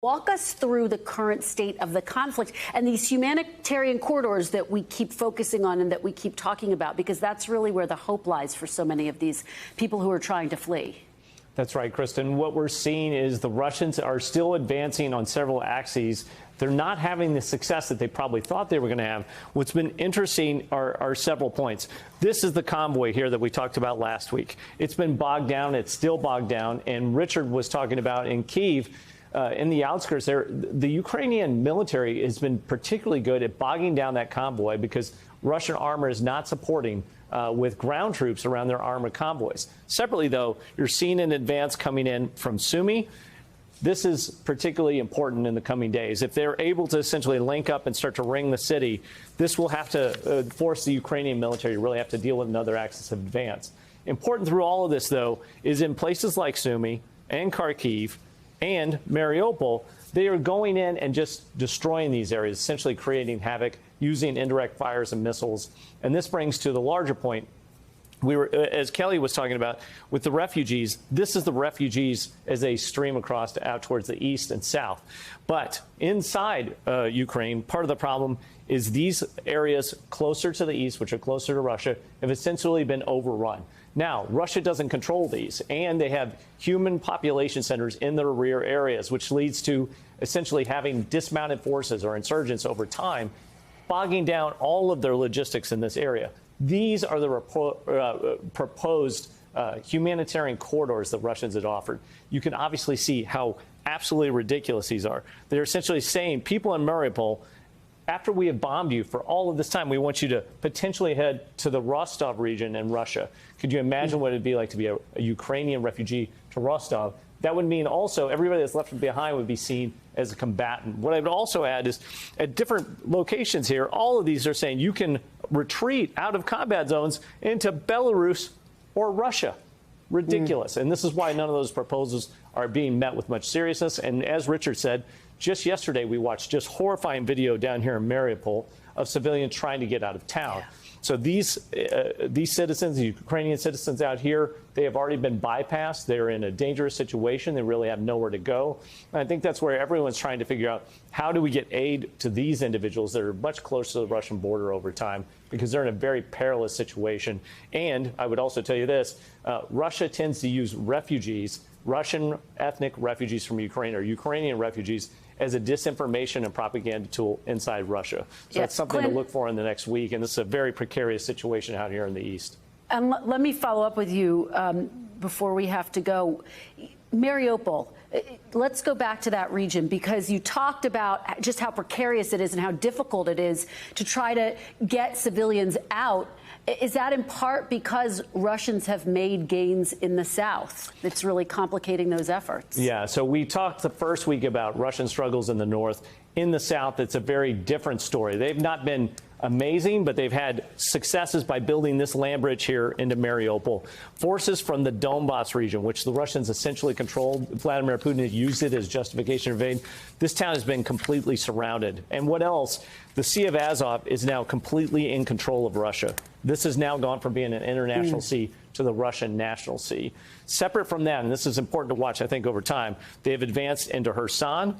Walk us through the current state of the conflict and these humanitarian corridors that we keep focusing on and that we keep talking about, because that's really where the hope lies for so many of these people who are trying to flee. That's right, Kristen. What we're seeing is the Russians are still advancing on several axes. They're not having the success that they probably thought they were going to have. What's been interesting are several points. This is the convoy here that we talked about last week. It's been bogged down. It's still bogged down. And Richard was talking about in Kyiv, in the outskirts there, the Ukrainian military has been particularly good at bogging down that convoy because Russian armor is not supporting with ground troops around their armored convoys. Separately, though, you're seeing an advance coming in from Sumy. This is particularly important in the coming days. If they're able to essentially link up and start to ring the city, this will have to force the Ukrainian military to really have to deal with another axis of advance. Important through all of this, though, is in places like Sumy and Kharkiv and Mariupol, they are going in and just destroying these areas, essentially creating havoc, using indirect fires and missiles. And this brings to the larger point. As Kelly was talking about, with the refugees, this is the refugees as they stream across out towards the east and south. But inside Ukraine, part of the problem is these areas closer to the east, which are closer to Russia, have essentially been overrun. Now, Russia doesn't control these, and they have human population centers in their rear areas, which leads to essentially having dismounted forces or insurgents over time, bogging down all of their logistics in this area. These are the proposed humanitarian corridors the Russians had offered. You can obviously see how absolutely ridiculous these are. They're essentially saying, people in Mariupol, after we have bombed you for all of this time, we want you to potentially head to the Rostov region in Russia. Could you imagine what it'd be like to be a Ukrainian refugee to Rostov? That would mean also everybody that's left behind would be seen as a combatant. What I would also add is at different locations here, all of these are saying you can retreat out of combat zones into Belarus or Russia. Ridiculous. And this is why none of those proposals are being met with much seriousness. And as Richard said, just yesterday, we watched just horrifying video down here in Mariupol of civilians trying to get out of town. Yeah. So these citizens, the Ukrainian citizens out here, they have already been bypassed. They're in a dangerous situation. They really have nowhere to go. And I think that's where everyone's trying to figure out, how do we get aid to these individuals that are much closer to the Russian border over time, because they're in a very perilous situation. And I would also tell you this, Russia tends to use refugees, Russian ethnic refugees from Ukraine or Ukrainian refugees, as a disinformation and propaganda tool inside Russia. So that's something to look for in the next week. And this is a very precarious situation out here in the East. And let me follow up with you before we have to go. Mariupol, let's go back to that region, because you talked about just how precarious it is and how difficult it is to try to get civilians out. Is that in part because Russians have made gains in the south? It's really complicating those efforts. Yeah, so we talked the first week about Russian struggles in the north. In the south, it's a very different story. They've not been amazing, but they've had successes by building this land bridge here into Mariupol. Forces from the Donbas region, which the Russians essentially controlled, Vladimir Putin has used it as justification to invade. This town has been completely surrounded. And what else? The Sea of Azov is now completely in control of Russia. This has now gone from being an international sea to the Russian national sea. Separate from that, and this is important to watch, I think, over time, they've advanced into Kherson,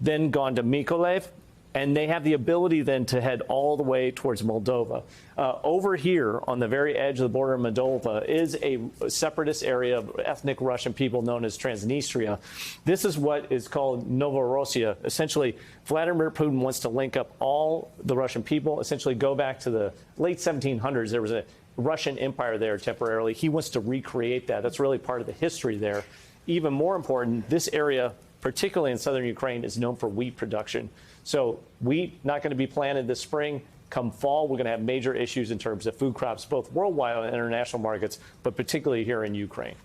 then gone to Mykolaiv, and they have the ability then to head all the way towards Moldova. Over here on the very edge of the border of Moldova is a separatist area of ethnic Russian people known as Transnistria. This is what is called Novorossiya. Essentially, Vladimir Putin wants to link up all the Russian people, essentially go back to the late 1700s. There was a Russian empire there temporarily. He wants to recreate that. That's really part of the history there. Even more important, this area, particularly in southern Ukraine, is known for wheat production. So wheat not going to be planted this spring. Come fall, we're going to have major issues in terms of food crops, both worldwide and international markets, but particularly here in Ukraine.